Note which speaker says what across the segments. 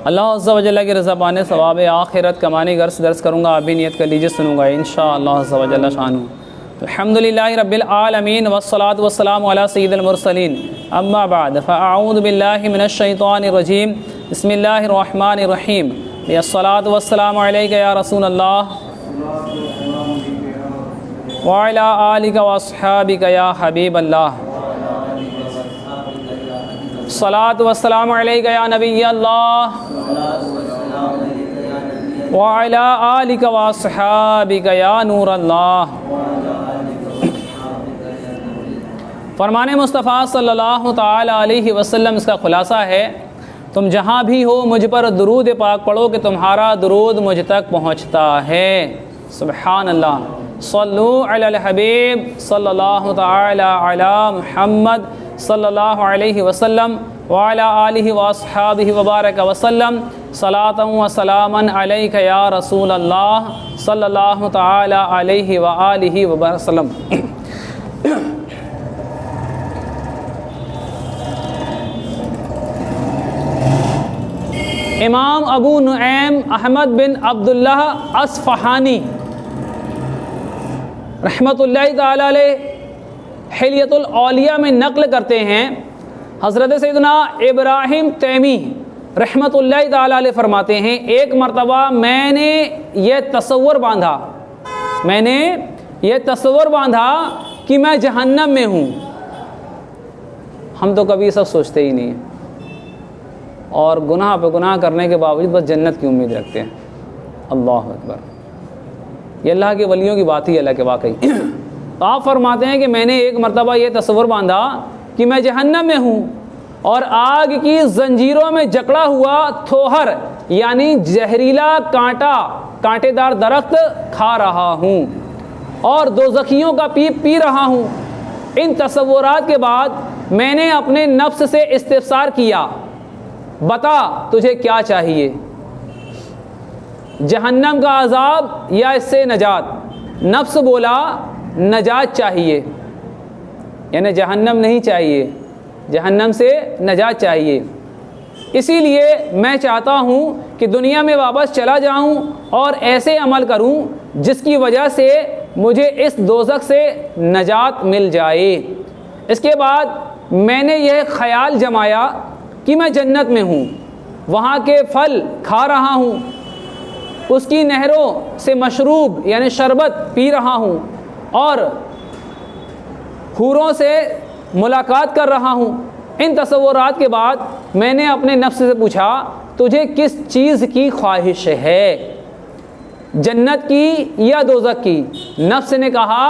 Speaker 1: अल्लाह अज़्ज़ा व जल्ला की रज़ा पाने सवाब आखिरत कमाने गर्स दर्स करूँगा, आप भी नियत कर लीजिए, सुनूँगा इंशाअल्लाह अज़्ज़ा व जल्ला शानहू। अल्हम्दुलिल्लाहि रब्बिल आलमीन वस्सलातु वस्सलामु अला सय्यिदिल मुरसलीन, अम्मा बाद फ़अऊज़ु बिल्लाहि मिनश शैतानिर रजीम, बिस्मिल्लाहिर रहमानिर रहीम। अस्सलातु वस्सलामु अलैका या रसूलल्लाह व अला आलिका व अस्हाबिका या हबीबल्लाह। सलातु वस्सलामु अलैका या नबियल्लाह व अला आलिका व अस्हाबिका या नूरल्लाह। फरमाने मुस्तफ़ा सल्लल्लाहु ताला अलैहि वसल्लम इसका खुलासा है, तुम जहाँ भी हो मुझ पर दुरूद पाक पढ़ो कि तुम्हारा दुरूद मुझ तक पहुँचता है। सुबहान अल्लाह। सल्लु अलल हबीब सल्लल्लाहु ताला अला मुहम्मद सल्लल्लाहु अलैहि वसल्लम व अला आलिहि व अस्हाबिहि व बारक वसल्लम। सलातन व सलामन अलैका या रसूल अल्लाह सल्लल्लाहु ताला अलैहि व आलिहि व वसल्लम। इमाम अबू नुऐम अहमद बिन अब्दुल्लाह अस्फ़हानी रहमतुल्लाहि ताला अलैह हिलियतुल औलिया में नक़ल करते हैं, हज़रत सैयदना इब्राहिम तैमी रहमतुल्लाहि ताला अलैह फरमाते हैं, एक मरतबा मैंने ये तसव्वुर बांधा कि मैं जहन्नम में हूँ। हम तो कभी सब सोचते ही नहीं हैं और गुनाह पे गुनाह करने के बावजूद बस जन्नत की उम्मीद रखते हैं। अल्लाह अकबर। ये अल्लाह के वलियों की बात ही अलग है वाकई। तो आप फरमाते हैं कि मैंने एक मरतबा ये तसव्वुर बांधा कि मैं जहन्नम में हूँ और आग की जंजीरों में जकड़ा हुआ थोहर यानी जहरीला कांटेदार दरख्त खा रहा हूँ और दोज़खियों का पीप पी रहा हूँ। इन तसव्वुरात के बाद मैंने अपने नफ्स से इस्तिफ़सार किया, बता तुझे क्या चाहिए, जहन्नम का अज़ाब या इससे नजात। नफ्स बोला नजात चाहिए, यानी जहन्नम नहीं चाहिए, जहन्नम से नजात चाहिए। इसीलिए मैं चाहता हूँ कि दुनिया में वापस चला जाऊँ और ऐसे अमल करूँ जिसकी वजह से मुझे इस दोज़ख से नजात मिल जाए। इसके बाद मैंने यह ख्याल जमाया कि मैं जन्नत में हूँ, वहाँ के फल खा रहा हूँ, उसकी नहरों से मशरूब यानी शरबत पी रहा हूँ और हूरों से मुलाकात कर रहा हूँ। इन तसव्वुरात के बाद मैंने अपने नफ्स से पूछा, तुझे किस चीज़ की ख्वाहिश है, जन्नत की या दोज़ख की? नफ्स ने कहा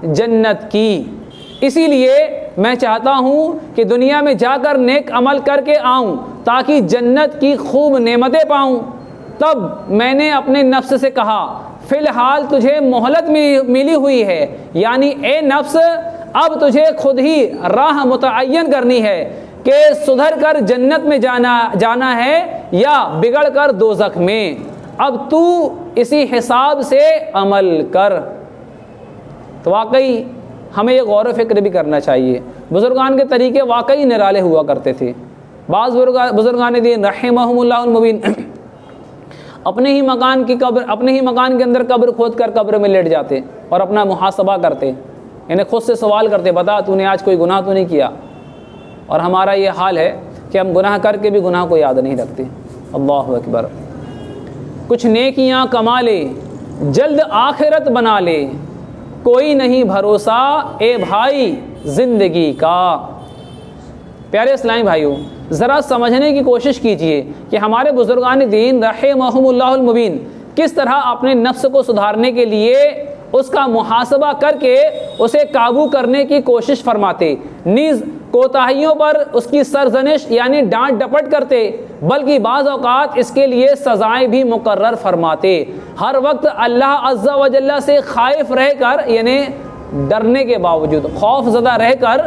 Speaker 1: जन्नत की। इसीलिए मैं चाहता हूँ कि दुनिया में जाकर नेक अमल करके आऊँ ताकि जन्नत की खूब नेमतें पाऊँ। तब मैंने अपने नफ्स से कहा, फ़िलहाल तुझे मोहलत मिली हुई है, यानी ए नफ्स अब तुझे खुद ही राह मुतअय्यन करनी है कि सुधर कर जन्नत में जाना है या बिगड़ कर दोज़ख में। अब तू इसी हिसाब से अमल कर। तो वाकई हमें ये गौर व फिक्र भी करना चाहिए। बुज़ुर्गान के तरीके वाकई निराले हुआ करते थे। बाज़ बुज़ुर्गान दीन रहमहुमुल्लाहुल मुबीन अपने ही मकान के अंदर कब्र खोद कर कब्र में लेट जाते और अपना मुहासबा करते, यानी खुद से सवाल करते, बता तूने आज कोई गुनाह तो नहीं किया। और हमारा ये हाल है कि हम गुनाह करके भी गुनाह को याद नहीं रखते। अल्लाहु अकबर। कुछ नेकियां कमा ले, जल्द आखिरत बना ले, कोई नहीं भरोसा ए भाई ज़िंदगी का। प्यारे इस्लामी भाइयों, ज़रा समझने की कोशिश कीजिए कि हमारे बुज़ुर्गान दीन रहमहुमुल्लाहुल मुबीन किस तरह अपने नफ्स को सुधारने के लिए उसका मुहासबा करके उसे काबू करने की कोशिश फरमाते, नीज़ कोताहियों पर उसकी सरजनिश यानी डांट डपट करते, बल्कि बाज़ औक़ात इसके लिए सज़ाएँ भी मुकर्रर फरमाते। हर वक्त अल्लाह अज़्ज़ा व जल्ला से खाइफ रहकर, यानी डरने के बावजूद खौफज़दा रहकर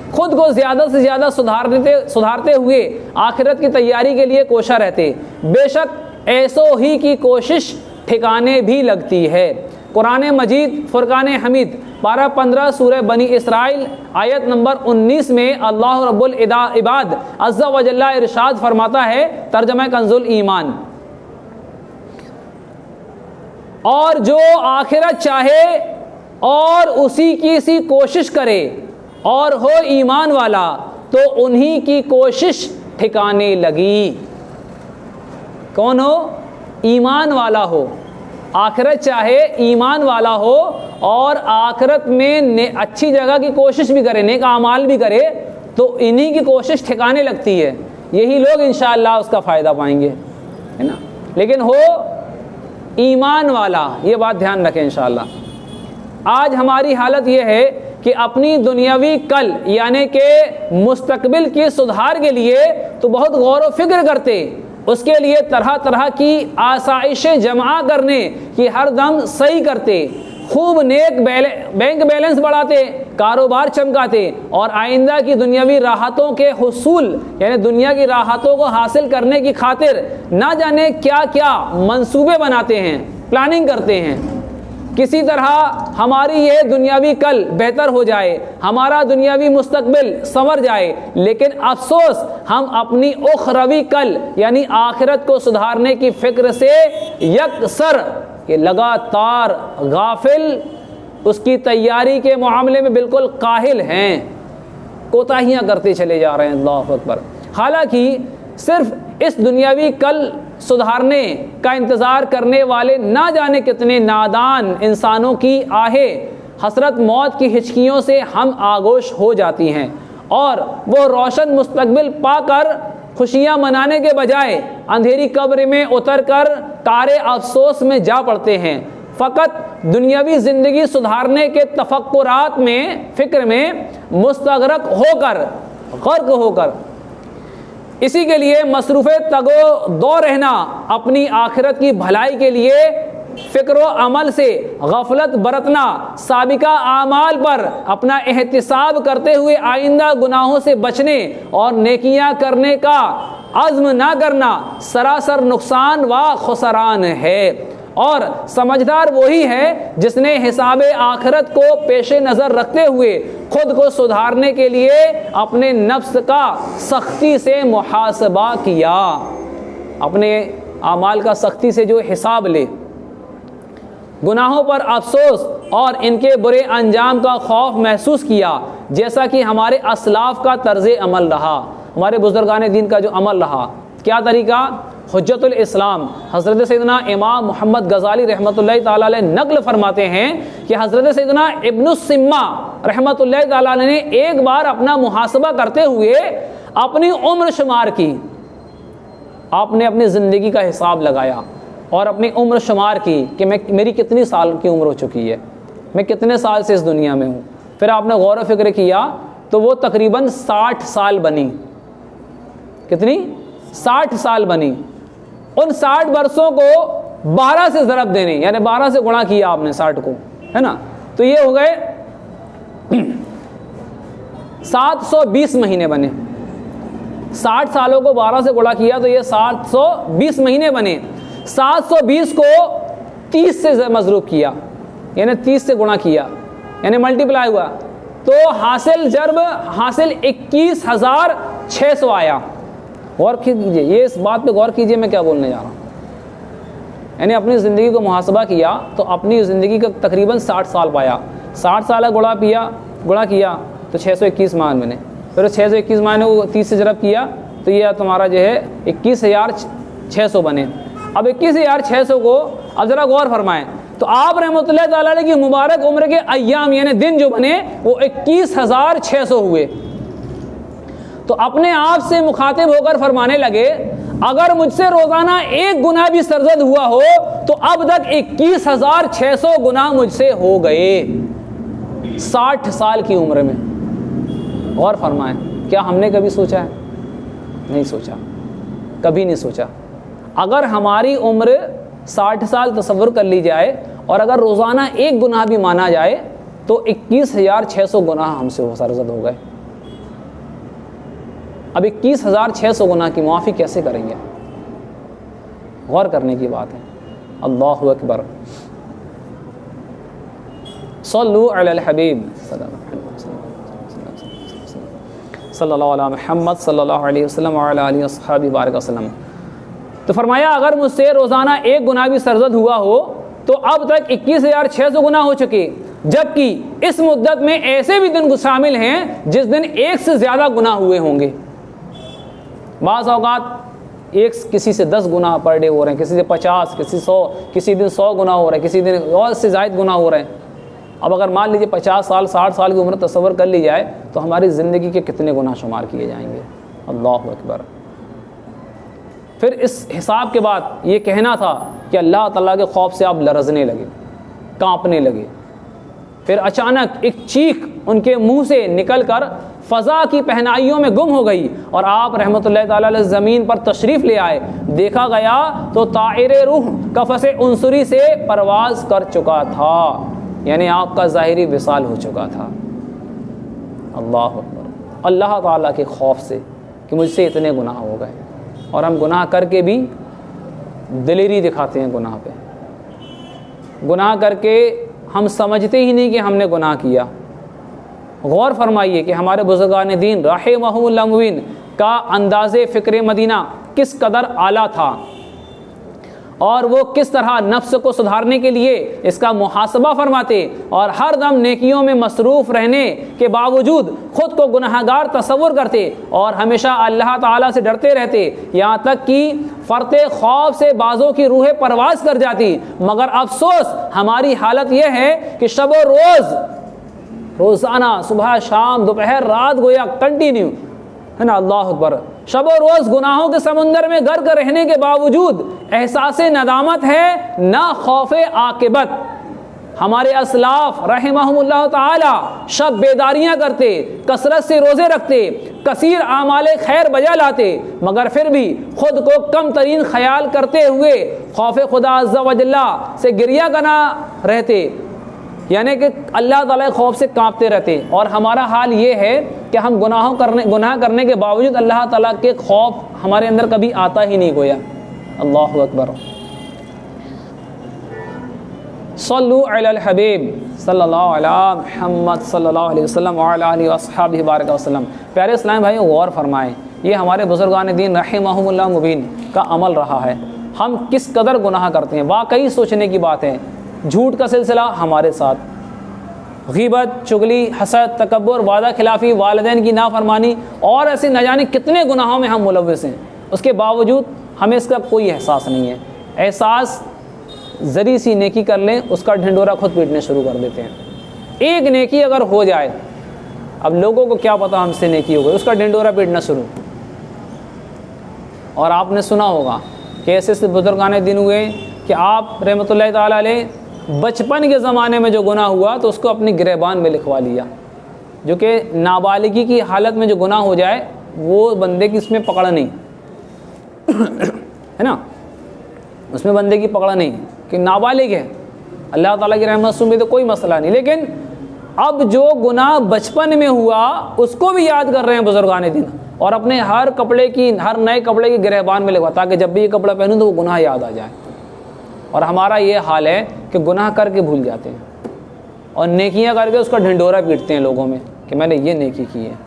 Speaker 1: खुद को ज़्यादा से ज़्यादा सुधारते हुए आखिरत की तैयारी के लिए कोशा रहते। बेशक ऐसो ही की कोशिश ठिकाने भी लगती है। कुरान मजीद फुरकान हमीद पारा 15 सूरह बनी इसराइल आयत नंबर 19 में अल्लाह रब्बुल इबाद अज़्ज़ा व जल्ला इरशाद फरमाता है, तर्जमा कंजुल ईमान, और जो आखिरत चाहे और उसी की सी कोशिश करे और हो ईमान वाला तो उन्हीं की कोशिश ठिकाने लगी। कौन हो? ईमान वाला हो, आखिरत चाहे, ईमान वाला हो और आखिरत में अच्छी जगह की कोशिश भी करे, नेक आमाल भी करे, तो इन्हीं की कोशिश ठिकाने लगती है। यही लोग इंशाअल्लाह उसका फ़ायदा पाएंगे, है ना। लेकिन हो ईमान वाला, ये बात ध्यान रखें इंशाअल्लाह। आज हमारी हालत ये है कि अपनी दुनियावी कल यानी कि मुस्तकबिल की सुधार के लिए तो बहुत गौर व फिक्र करते, उसके लिए तरह तरह की आसाइशें जमा करने की हर दम सही करते, खूब नेक बैंक बैलेंस बढ़ाते, कारोबार चमकाते और आइंदा की दुनियावी राहतों के हुसूल यानी दुनिया की राहतों को हासिल करने की खातिर ना जाने क्या क्या मंसूबे बनाते हैं, प्लानिंग करते हैं। किसी तरह हमारी ये दुनियावी कल बेहतर हो जाए, हमारा दुनियावी मुस्तकबिल संवर जाए, लेकिन अफसोस हम अपनी उखरवी कल यानी आखिरत को सुधारने की फिक्र से यकसर कि लगातार गाफिल, उसकी तैयारी के मामले में बिल्कुल काहिल हैं, कोताहियाँ करते चले जा रहे हैं। अल्लाहु अकबर। हालांकि सिर्फ इस दुनियावी कल सुधारने का इंतज़ार करने वाले ना जाने कितने नादान इंसानों की आहे हसरत मौत की हिचकियों से हम आगोश हो जाती हैं और वो रोशन मुस्तकबिल पाकर खुशियाँ मनाने के बजाय अंधेरी कब्र में उतरकर तारे अफसोस में जा पड़ते हैं। फ़कत दुनियावी ज़िंदगी सुधारने के तफक्कुरात में, फ़िक्र में मुस्तगरक होकर, गर्क होकर इसी के लिए मसरूफ़ तगो दो रहना, अपनी आखिरत की भलाई के लिए फ़िक्र व अमल से गफलत बरतना, साबिका आमाल पर अपना एहतिसाब करते हुए आइंदा गुनाहों से बचने और नेकियां करने का अज़्म ना करना सरासर नुकसान व खुसरान है। और समझदार वही है जिसने हिसाबे आखिरत को पेश नज़र रखते हुए खुद को सुधारने के लिए अपने नफ्स का सख्ती से मुहासबा किया, अपने आमाल का सख्ती से जो हिसाब ले, गुनाहों पर अफसोस और इनके बुरे अंजाम का खौफ महसूस किया, जैसा कि हमारे असलाफ का तर्ज़ अमल रहा, हमारे बुज़ुर्गान दीन का जो अमल रहा। क्या तरीका? हुज्जतुल इस्लाम हज़रत सैयदना इमाम मोहम्मद गज़ाली रहमतुल्लाहि ताला अलैह नक़्ल फरमाते हैं कि हज़रत सैयदना इब्न सिम्मा रहमतुल्लाहि ताला अलैह ने एक बार अपना मुहासबा करते हुए अपनी उम्र शुमार की। आपने अपनी ज़िंदगी का हिसाब लगाया और अपनी उम्र शुमार की कि मेरी कितनी साल की उम्र हो चुकी है, मैं कितने साल से इस दुनिया में हूँ। फिर आपने गौर व फिक्र किया तो वो तकरीबन 60 साल बनी। कितनी? 60 साल बनी। उन 60 वर्षों को 12 से ज़रब देने यानी 12 से गुणा किया आपने 60 को, है ना, तो ये हो गए 720 महीने बने। 60 सालों को 12 से गुणा किया तो ये 720 महीने बने। 720 को 30 से मज़रूब किया यानी 30 से गुणा किया यानी मल्टीप्लाई हुआ तो हासिल जर्ब हासिल 21,600 आया। गौर कीजिए, ये इस बात पे गौर कीजिए मैं क्या बोलने जा रहा हूँ। यानी अपनी ज़िंदगी को मुहासबा किया तो अपनी ज़िंदगी का तकरीबन 60 साल पाया। 60 साल गुणा किया तो 621 मान बने। फिर 621 मान को 30 से ज़रब किया तो ये तुम्हारा जो है 21,600 बने। अब 21,600 को अब ज़रा गौर फरमाएं तो आप रहमतुल्लाह ताला अलैह की मुबारक उम्र के अय्याम यानी दिन जो बने वो 21,600 हुए। तो अपने आप से मुखातिब होकर फरमाने लगे, अगर मुझसे रोज़ाना एक गुनाह भी सरजद हुआ हो तो अब तक 21,600 गुनाह मुझसे हो गए 60 साल की उम्र में। और फरमाएं, क्या हमने कभी सोचा है? नहीं सोचा, कभी नहीं सोचा। अगर हमारी उम्र 60 साल तसव्वुर कर ली जाए और अगर रोज़ाना एक गुनाह भी माना जाए तो 21,600 गुनाह हमसे सरजद हो गए। अब 21,600 गुनाह की मुआफ़ी कैसे करेंगे? गौर करने की बात है। अल्लाहु अकबर। सल्लु अलल हबीब सल्लल्लाहु अला मुहम्मद सल्लल्लाहु अलैहि वसल्लम व अला आलिहि वसहबी बारक वसल्लम। तो फरमाया अगर मुझसे रोज़ाना एक गुनाह भी सरज़द हुआ हो तो अब तक 21,600 गुनाह हो चुके, जबकि इस मुद्दत में ऐसे भी दिन शामिल हैं जिस दिन एक से ज़्यादा गुनाह हुए होंगे। बाज़ औक़ात किसी से 10 गुनाह पर डे हो रहे हैं, किसी से 50, किसी 100, किसी दिन 100 गुनाह हो रहे हैं, किसी दिन और से ज़ायद गुनाह हो रहे हैं। अब अगर मान लीजिए 50 साल 60 साल की उम्र तस्वर कर ली जाए तो हमारी ज़िंदगी के कितने गुनाह शुमार किए जाएंगे। अल्लाहु अकबर। फिर इस हिसाब के बाद ये कहना था कि अल्लाह ताला के खौफ से आप लरज़ने लगे, कांपने लगे। फिर अचानक एक चीख उनके मुंह से निकलकर फ़ज़ा की पहनाइयों में गुम हो गई और आप रहमतुल्लाहि ताला अलैहि ज़मीन पर तशरीफ़ ले आए। देखा गया तो ताइरे रूह कफ़से उनसुरी से परवाज़ कर चुका था, यानी आपका ज़ाहिरी विसाल हो चुका था। अल्लाह अकबर। अल्लाह ताला के खौफ से कि मुझसे इतने गुनाह हो गए, और हम गुनाह करके भी दिलेरी दिखाते हैं गुनाह पे। गुनाह करके हम समझते ही नहीं कि हमने गुनाह किया। गौर फरमाइए कि हमारे बुज़ुर्गान दीन रहमहुमुल्लाह मुबीन का अंदाज़े फ़िक्र मदीना किस कदर आला था, और वो किस तरह नफ्स को सुधारने के लिए इसका मुहासबा फरमाते और हर दम नेकियों में मसरूफ़ रहने के बावजूद ख़ुद को गुनहगार तसव्वुर करते और हमेशा अल्लाह ताला से डरते रहते, यहाँ तक कि फ़रते खौफ से बाज़ों की रूहें परवाज़ कर जाती। मगर अफसोस हमारी हालत यह है कि शब व रोज़, रोज़ाना सुबह शाम दोपहर रात गोया कंटिन्यू है ना, अल्लाह अकबर, शब और रोज़ गुनाहों के समुंदर में गर्क रहने के बावजूद एहसास नदामत है, ना खौफ़े आक़िबत। हमारे असलाफ रहमहुमुल्लाह ताला शब बेदारियाँ करते, कसरत से रोज़े रखते, कसीर आमाले खैर बजा लाते, मगर फिर भी ख़ुद को कम तरीन ख्याल करते हुए खौफ़ खुदा अज़्ज़ा व जल्ला से गिरिया करना रहते, यानी कि अल्लाह ताला के खौफ से कांपते रहते। और हमारा हाल ये है कि हम गुनाह करने के बावजूद अल्लाह ताला के खौफ हमारे अंदर कभी आता ही नहीं गोया। अल्लाहु अकबर। सल्लु अलल हबीब सल्लल्लाहु अला मुहम्मद सल्लल्लाहु अलैहि वसल्लम व अला आलिहि वसहबिहि बारक वसल्लम। प्यारे इस्लाम भाई गौर फरमाएँ, ये हमारे बुज़ुर्गान दीन रहमहुमुल्लाह मुबीन का अमल रहा है। हम किस कदर गुनाह करते हैं, वाकई सोचने की बात है। झूठ का सिलसिला हमारे साथ, ग़ीबत, चुगली, हसद, तकब्बुर, वादा खिलाफ़ी, वालिदैन की नाफरमानी और ऐसे न जाने कितने गुनाहों में हम मुलव्वस हैं। उसके बावजूद हमें इसका कोई एहसास नहीं है। एहसास ज़री सी नेकी कर लें उसका ढिंडोरा खुद पीटने शुरू कर देते हैं। एक नेकी अगर हो जाए, अब लोगों को क्या पता हमसे नेकी हो गई, उसका ढिंडोरा पीटना शुरू। और आपने सुना होगा कि ऐसे ऐसे बुजुर्गाने दिन हुए कि आप रहमतुल्लाहि ताला अलैह बचपन के ज़माने में जो गुनाह हुआ तो उसको अपनी गिरबान में लिखवा लिया, जो कि नाबालिगी की हालत में जो गुनाह हो जाए वो बंदे की इसमें पकड़ नहीं है ना, उसमें बंदे की पकड़ नहीं कि नाबालिग है, अल्लाह ताला की रहमत से तो कोई मसला नहीं। लेकिन अब जो गुनाह बचपन में हुआ उसको भी याद कर रहे हैं बुजुर्गान दिन, और अपने हर नए कपड़े की गिरबान में लिखवा, ताकि जब भी ये कपड़ा पहनूँ तो वो गुनाह याद आ जाए। और हमारा ये हाल है कि गुनाह करके भूल जाते हैं और नेकियां करके उसका ढिंडोरा पीटते हैं लोगों में कि मैंने ये नेकी की है।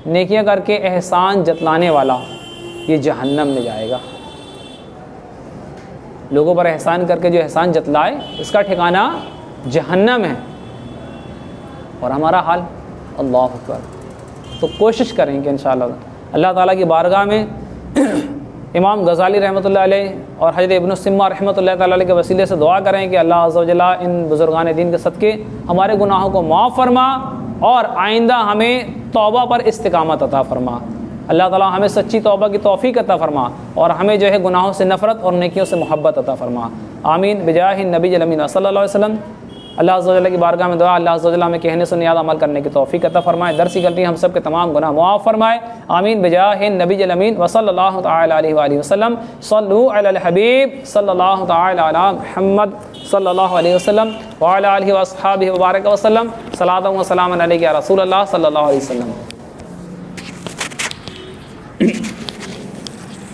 Speaker 1: नेकियां करके एहसान जतलाने वाला ये जहन्नम में जाएगा। लोगों पर एहसान करके जो एहसान जतलाए इसका ठिकाना जहन्नम है। और हमारा हाल अल्लाह अकबर। तो कोशिश करेंगे इंशाअल्लाह अल्लाह ताला की बारगाह में इमाम गज़ाली रहमतुल्लाह अलैह और हज़रत इब्न सिम्मा रहमतुल्लाह ताला अलैह के वसीले से दुआ करें कि अल्लाह अज़्ज़ा व जल्ला इन बुज़ुर्गान दीन के सदक़े हमारे गुनाहों को माफ़ फरमा और आइंदा हमें तौबा पर इस्तिकामत अता फरमा। अल्लाह ताला हमें सच्ची तौबा की तौफ़ीक़ अता फरमा और हमें जो है गुनाहों से नफ़रत और नेकियों से मोहब्बत अता फरमा। आमीन बिजाहि नबी अमीन सल्लल्लाहु अलैहि वसल्लम। अल्लाह अज़्ज़ा व जल्ला की बारगाह में दुआ अल्लाह अज़्ज़ा व जल्ला हमें कहने सुनने याद अमल करने की तौफ़ीक़ अता फरमाए, दरसी गलती हम सब के तमाम गुनाह मुआफ़ फरमाए। आमीन बिजाहि नबी अमीन व सल्लल्लाहु तआला अलैहि व आलिहि वसल्लम। सल्लु अलल हबीब सल्लल्लाहु तआला अला मुहम्मद सल्लल्लाहु अलैहि वसल्लम व अला आलिहि व अस्हाबिहि व बारक वसल्लम। सलातु व सलामुन अलैका या रसूलल्लाह सल्लल्लाहु अलैहि वसल्लम।